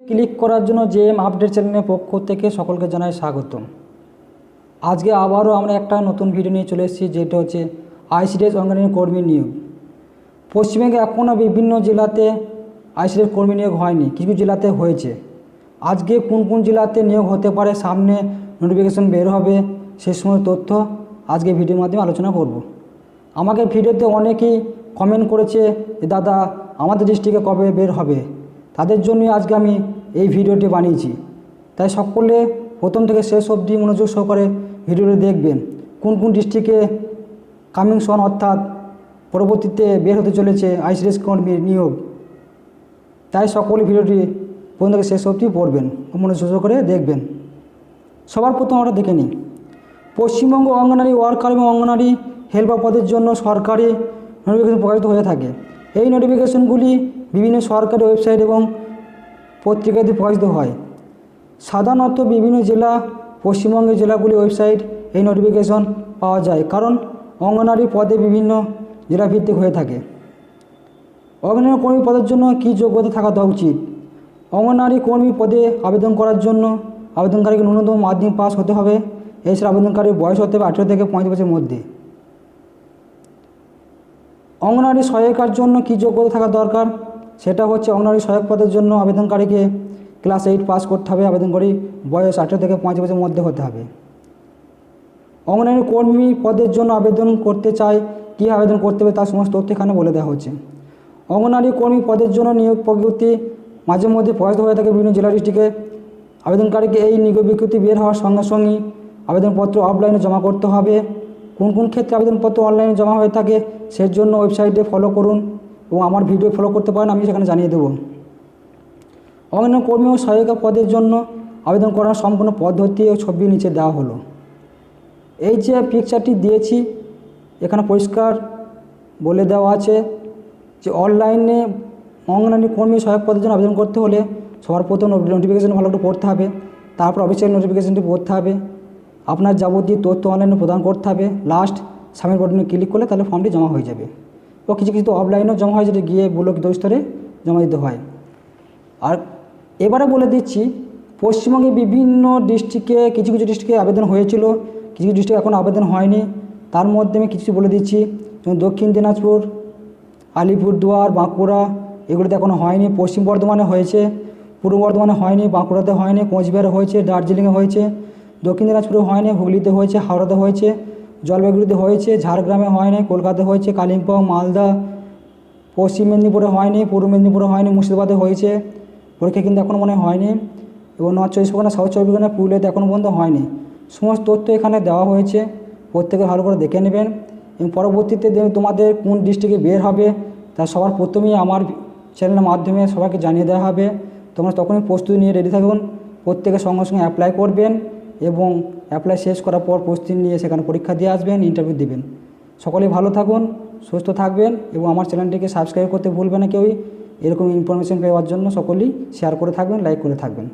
Click করার জন্য JM update চ্যানেলের পক্ষ থেকে সকলকে জানাই স্বাগতম। আজকে আবারও আমরা একটা নতুন ভিডিও নিয়ে চলে এসেছি, যেটা হচ্ছে আইসিডিএস অঙ্গনওয়াড়ি কর্মী নিয়োগ। পশ্চিমবঙ্গে এখনও বিভিন্ন জেলাতে আইসিডিএস কর্মী নিয়োগ হয়নি, কিছু জেলাতে হয়েছে। আজকে কোন কোন জেলাতে নিয়োগ হতে পারে, সামনে নোটিফিকেশন বের হবে, সে সময় তথ্য আজকে ভিডিওর মাধ্যমে আলোচনা করব। আমাকে ভিডিওতে অনেকেই কমেন্ট করেছে যে দাদা আমাদের ডিস্ট্রিক্টে কবে বের হবে, তাদের জন্যই আজকে আমি এই ভিডিওটি বানিয়েছি। তাই সকলে প্রথম থেকে শেষ অবধি মনোযোগ সহকারে ভিডিওটি দেখবেন। কোন কোন ডিস্ট্রিক্টে কামিং সন অর্থাৎ পরবর্তীতে বের হতে চলেছে আইসিডিএস কর্মীর নিয়োগ, তাই সকলে ভিডিওটি প্রথম থেকে শেষ অবধি পড়বেন, মনোযোগ সহকারে দেখবেন। সবার প্রথম আমরা দেখে নিই, পশ্চিমবঙ্গ অঙ্গনারী ওয়ার্কার এবং অঙ্গনারী হেল্পার পদের জন্য সরকারি নোটিফিকেশন প্রকাশিত হয়ে থাকে। এই নোটিফিকেশনগুলি বিভিন্ন সরকারি ওয়েবসাইট এবং পত্রিকাতে প্রকাশিত হয়। সাধারণত বিভিন্ন জেলা, পশ্চিমবঙ্গের জেলাগুলি ওয়েবসাইট এই নোটিফিকেশন পাওয়া যায়, কারণ অঙ্গনারী পদে বিভিন্ন জেলাভিত্তিক হয়ে থাকে। অঙ্গনারী কর্মী পদের জন্য কী যোগ্যতা থাকা উচিত? অঙ্গনারী কর্মী পদে আবেদন করার জন্য আবেদনকারীকে ন্যূনতম মাধ্যমিক পাস হতে হবে। এছাড়া আবেদনকারীর বয়স হতে হবে 18 থেকে 35 বছরের মধ্যে। অঙ্গনারী সহায়িকার জন্য কী যোগ্যতা থাকা দরকার? সেটা হচ্ছে অঙ্গনারী সহায়ক পদের জন্য আবেদনকারীকে ক্লাস 8 পাস করতে হবে। আবেদনকারী বয়স 18 থেকে 35 বছরের মধ্যে হতে হবে। অঙ্গনারী কর্মী পদের জন্য আবেদন করতে চাই, কী আবেদন করতে হবে তার সমস্ত তথ্য এখানে বলে দেওয়া হচ্ছে। অঙ্গনারী কর্মী পদের জন্য নিয়োগ বিজ্ঞপ্তি মাঝে মধ্যে প্রকাশিত হয়ে থাকে বিভিন্ন জেলা ডিস্ট্রিক্টে। আবেদনকারীকে এই নিয়োগ বিজ্ঞপ্তি বের হওয়ার সঙ্গে সঙ্গেই আবেদনপত্র অফলাইনে জমা করতে হবে। কোন কোন ক্ষেত্রে আবেদনপত্র অনলাইনে জমা হয়ে থাকে সেই জন্য ওয়েবসাইটে ফলো করুন এবং আমার ভিডিও ফলো করতে পারেন, আমি সেখানে জানিয়ে দেবো। অঙ্গনারী কর্মী ও সহায়িকা পদের জন্য আবেদন করার সম্পূর্ণ পদ্ধতি ও ছবি নিচে দেওয়া হলো। এই যে পিকচারটি দিয়েছি এখানে পরিষ্কার বলে দেওয়া আছে যে অনলাইনে অঙ্গনারী কর্মী সহায়ক পদের জন্য আবেদন করতে হলে সবার প্রথম নোটিফিকেশন ভালো করে পড়তে হবে, তারপর অফিসিয়াল নোটিফিকেশনটি পড়তে হবে, আপনার যাবতীয় তথ্য অনলাইনে প্রদান করতে হবে, লাস্ট সাবমিট বাটনে ক্লিক করলে তাহলে ফর্মটি জমা হয়ে যাবে। ও কিছু কিছু তো অফলাইনেও জমা হয়, যেটা গিয়ে ব্লক স্তরে জমা দিতে হয়। আর এবারে বলে দিচ্ছি, পশ্চিমবঙ্গে বিভিন্ন ডিস্ট্রিক্টে কিছু কিছু ডিস্ট্রিক্টে আবেদন হয়েছিল, কিছু কিছু ডিস্ট্রিক্টে এখন আবেদন হয়নি। তার মধ্যে আমি কিছু বলে দিচ্ছি, যেমন দক্ষিণ দিনাজপুর, আলিপুরদুয়ার, বাঁকুড়া, এগুলোতে এখনও হয়নি। পশ্চিম বর্ধমানে হয়েছে, পূর্ব বর্ধমানে হয়নি, বাঁকুড়াতে হয়নি, কোচবিহারে হয়েছে, দার্জিলিংয়ে হয়েছে, দক্ষিণ দিনাজপুরে হয়নি, হুগলিতে হয়েছে, হাওড়াতে হয়েছে, জলপাইগুড়িতে হয়েছে, ঝাড়গ্রামে হয়নি, কলকাতাতে হয়েছে, কালিম্পং, মালদা, পশ্চিম মেদিনীপুরে হয়নি, পূর্ব মেদিনীপুরে হয়নি, মুর্শিদাবাদে হয়েছে। পরীক্ষা কিন্তু এখনও মনে হয়নি। এবং নর্থ চব্বিশ পরগনা, সাউথ চব্বিশ পরগনা, পুরুলিয়াতে এখনও পর্যন্ত হয়নি। সমস্ত তথ্য এখানে দেওয়া হয়েছে, প্রত্যেকে ভালো করে দেখে নেবেন। এবং পরবর্তীতে তোমাদের কোন ডিস্ট্রিক্টে বের হবে তা সবার প্রথমেই আমার চ্যানেলের মাধ্যমে সবাইকে জানিয়ে দেওয়া হবে। তোমরা তখনই প্রস্তুতি নিয়ে রেডি থাকুন, প্রত্যেকে সঙ্গে সঙ্গে অ্যাপ্লাই করবেন এবং অ্যাপ্লাই শেষ করার পর প্রস্তুতি নিয়ে সেখানে পরীক্ষা দিয়ে আসবেন, ইন্টারভিউ দেবেন। সকলেই ভালো থাকুন, সুস্থ থাকবেন এবং আমার চ্যানেলটিকে সাবস্ক্রাইব করতে ভুলবেন না কেউই। এরকম ইনফরমেশন পাওয়ার জন্য সকলেই শেয়ার করে থাকবেন, লাইক করে থাকবেন।